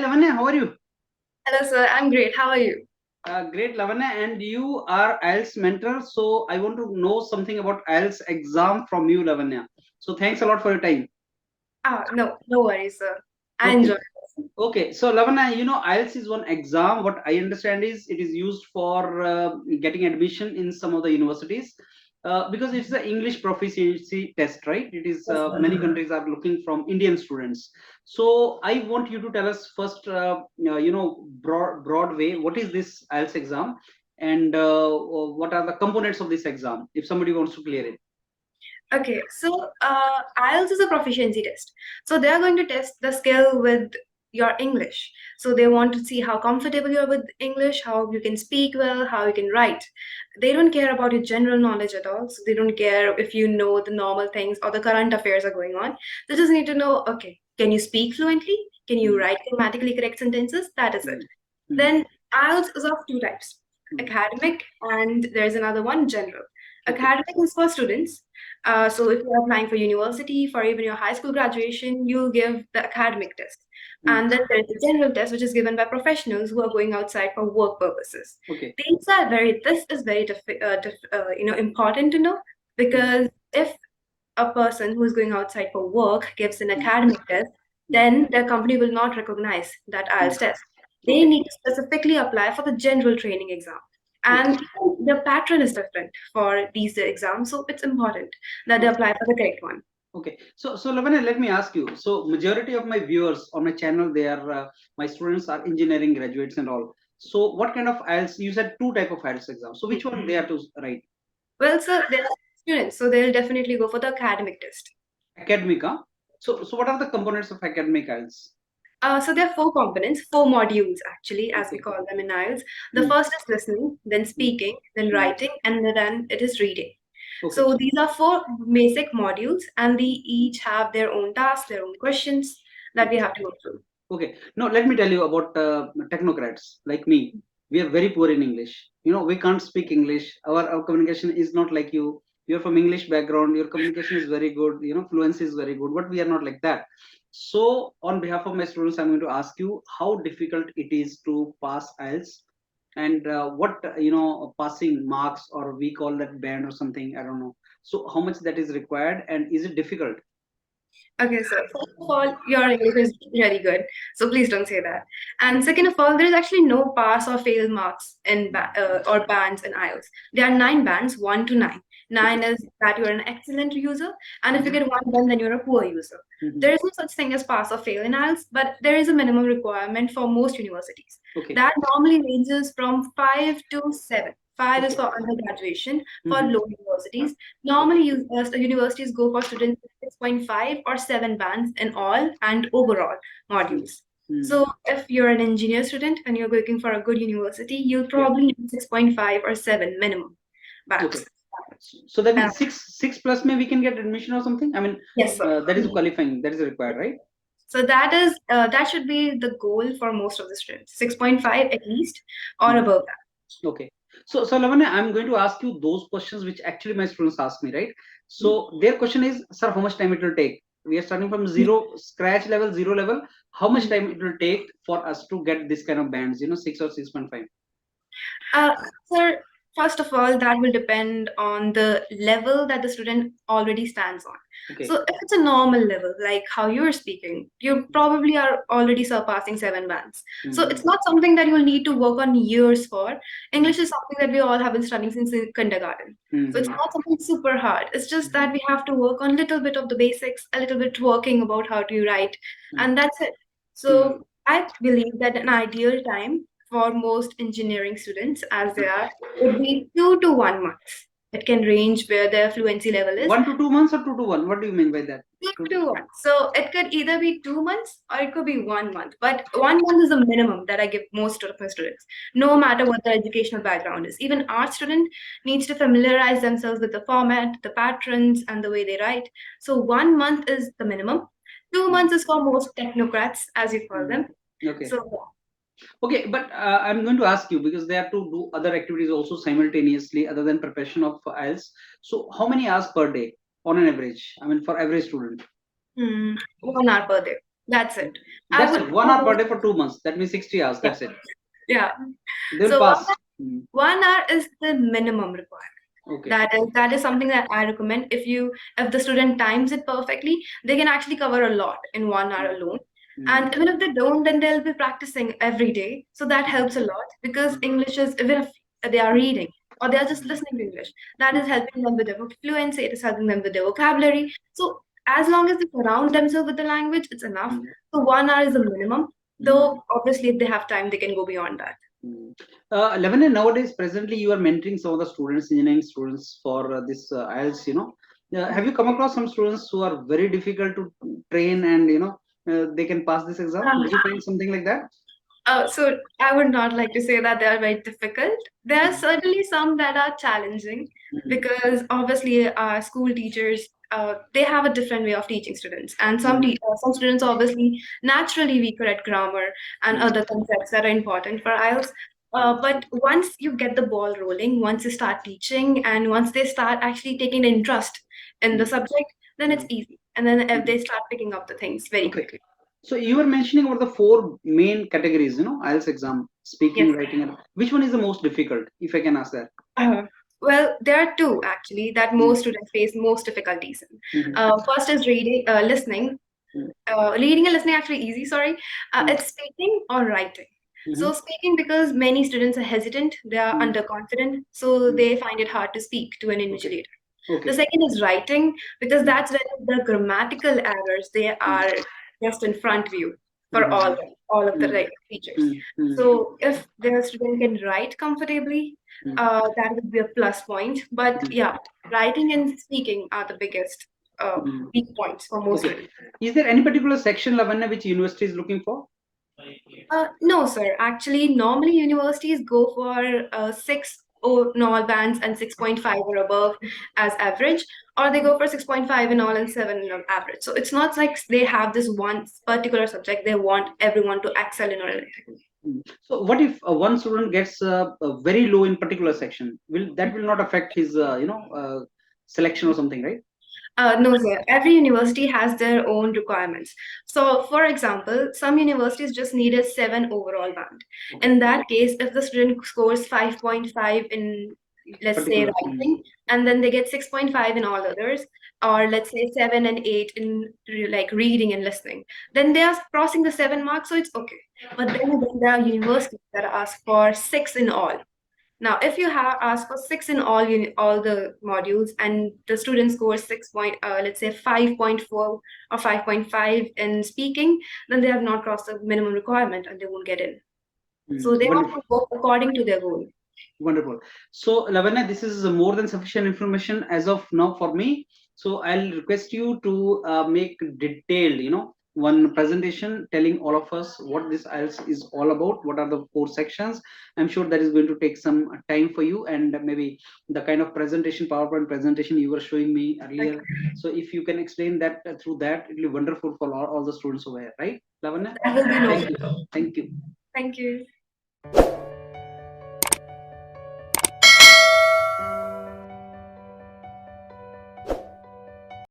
Lavanya, how are you? Hello, sir. I'm great. How are you? Great, Lavanya, and you are IELTS mentor. So I want to know something about IELTS exam from you, Lavanya. So thanks a lot for your time. No worries, sir. I Okay. enjoy. Okay, so Lavanya, IELTS is one exam. What I understand is it is used for getting admission in some of the universities because it's the English proficiency test, right? It is Yes, many sir. countries are looking from Indian students. So I want you to tell us first, broad way, what is this IELTS exam, and what are the components of this exam? If somebody wants to clear it. Okay, so IELTS is a proficiency test. So they are going to test the skill with your English. So they want to see how comfortable you are with English, how you can speak well, how you can write. They don't care about your general knowledge at all. So they don't care if you know the normal things or the current affairs are going on. They just need to know, okay, can you speak fluently? Can you Mm, write grammatically correct sentences? That is it. mm, mm, Then IELTS is of two types, mm. academic and there's another one, general. Okay. Academic is for students. So if you're applying for university, for even your high school graduation, you give the academic test. Mm, And then there's the general test, which is given by professionals who are going outside for work purposes. okay. This is very important to know, Mm, because if a person who is going outside for work gives an mm, academic test, mm, then the company will not recognize that mm. IELTS test. They Okay. need to specifically apply for the general training exam. Okay. And the pattern is different for these exams, so it's important that they Okay. apply for the correct one. Okay. So Lavanya, let me ask you. So majority of my viewers on my channel, they are my students are engineering graduates and all. So what kind of IELTS? You said two type of IELTS exam. So which one they are to write? Well, sir, they're students, so they'll definitely go for the academic test. Academic, huh? So what are the components of academic IELTS? So there are four components, four modules actually, as we Okay. call them in IELTS. The Mm, first is listening, then mm, speaking, then mm. writing, and then it is reading. Okay. So these are four basic modules, and they each have their own tasks, their own questions that we Okay. have to go through. Okay. Now let me tell you about technocrats like me. We are very poor in English. We can't speak English. Our communication is not like you. You're from English background. Your communication is very good. Fluency is very good. But we are not like that. So on behalf of my students, I'm going to ask you how difficult it is to pass IELTS, and what passing marks, or we call that band or something. I don't know. So how much that is required, and is it difficult? Okay, so first of all, your English is really good, so please don't say that. And second of all, there is actually no pass or fail marks in or bands in IELTS. There are nine bands, one to nine. Okay. Nine is that you're an excellent user, and if you Mhm. get one band, then you're a poor user. Mhm. There is no such thing as pass or fail in IELTS, but there is a minimum requirement for most universities. Okay. That normally ranges from 5 to 7. Five is Okay. for undergraduation for Mhm. low universities. Okay. Normally, universities go for students 6.5 or 7 bands in all and overall Mm. modules. Mm. So if you're an engineer student and you're looking for a good university, you'll Yeah. probably need 6.5 or 7 minimum Okay. bands. So that Uh, means six plus maybe we can get admission or something. I mean, yes, sir. that is qualifying. That is required, right? So that should be the goal for most of the students, 6.5 at least or Mm. above that. Okay. So Lavanya, I'm going to ask you those questions which actually my students ask me, right? So their question is, sir, how much time it will take? We are starting from zero, scratch level, zero level. How much Mhm. time it will take for us to get this kind of bands? 6 or 6.5. Uh, Sir, first of all, that will depend on the level that the student already stands on. Okay. So, if it's a normal level, like how you're speaking, you probably are already surpassing 7 bands. So, Mm-hmm. it's not something that you'll need to work on years for. Mm-hmm. English is something that we all have been studying since kindergarten. So, it's Mm-hmm. not something super hard. It's just that we have to work on a little bit of the basics, a little bit working about how to write, and that's it. Mm-hmm. So, I believe that an ideal time for most engineering students, as they are, would be 2 to 1 months. It can range where their fluency level is 1 to 2 months or 2 to 1? What do you mean by that? two Two to one. So it could either be 2 months or it could be 1 month. But 1 month is the minimum that I give most of my students, no Okay. matter what their educational background is. Even art student needs to familiarize themselves with the format, the patterns, and the way they write. So 1 month is the minimum. Two Mm. months is for most technocrats, as you call Mm. them. Okay. So Okay, but I'm going to ask you because they have to do other activities also simultaneously other than preparation of IELTS. So, how many hours per day on an average? I mean, for average student. 1 hour per day. That's it. I That's would it. 1 hour per day for 2 months. That means 60 hours. yeah, That's it. yeah. They'll So pass. Mm. 1 hour is the minimum required. Okay. That is something that I recommend. If the student times it perfectly, they can actually cover a lot in 1 hour alone. Mm. And even if they don't, then they'll be practicing every day. So that helps a lot because English is, even if they are reading or they are just listening to English, that is helping them with their fluency, it is helping them with their vocabulary. So as long as they surround themselves with the language, it's enough. So 1 hour is the minimum. Though obviously if they have time, they can go beyond that. Lavanya, nowadays, presently, you are mentoring some of the students, engineering students for this IELTS. Have you come across some students who are very difficult to train and they can pass this exam? Did you find something like that? So I would not like to say that they are very difficult. There are certainly some that are challenging because obviously our school teachers they have a different way of teaching students, and some students are obviously naturally weaker at grammar and other concepts that are important for IELTS. But once you get the ball rolling, once you start teaching, and once they start actually taking an interest in the subject, then it's easy. And then if they start picking up the things very Okay. quickly. So you were mentioning about the four main categories, IELTS exam, speaking, Yes. writing, and which one is the most difficult, if I can ask that? Uh, well, there are two actually that most students face most difficulties in. Mhm. First is listening. Reading and listening actually easy. Sorry, it's speaking or writing. So speaking because many students are hesitant, they are underconfident, so they find it hard to speak to an Okay. invigilator. The Okay. second is writing because that's when the grammatical errors they are just in front view for all of the teachers. So if the student can write comfortably, that would be a plus point. But yeah, writing and speaking are the biggest weak points for most Okay. students. Is there any particular section, Lavanya, which university is looking for? No, sir. Actually, normally universities go for six or in all bands and 6.5 or above as average, or they go for 6.5 in all and 7 in all average. So it's not like they have this one particular subject they want everyone to excel in or anything. So what if one student gets very low in particular section? Will that will not affect his selection or something, right? No, sir. Every university has their own requirements. So, for example, some universities just need a 7 overall band. In that case, if the student scores 5.5 in, let's say, Particular. writing, and then they get 6.5 in all others, or let's say 7 and 8 in like reading and listening, then they are crossing the 7 mark, so it's okay. But then again, there are universities that ask for 6 in all. Now, if you have asked for 6 in all the modules and the student scores let's say 5.4 or 5.5 in speaking, then they have not crossed the minimum requirement and they won't get in. So they have Wonderful. to work according to their goal. Wonderful. So, Lavanya, this is more than sufficient information as of now for me. So, I'll request you to make detailed, one presentation telling all of us what this IELTS is all about, what are the four sections. I'm sure that is going to take some time for you, and maybe the kind of presentation, PowerPoint presentation you were showing me earlier. Okay. So, if you can explain that through that, it will be wonderful for all the students over here, right, Lavanya? That will be no Thank you. problem. Thank you. Thank you.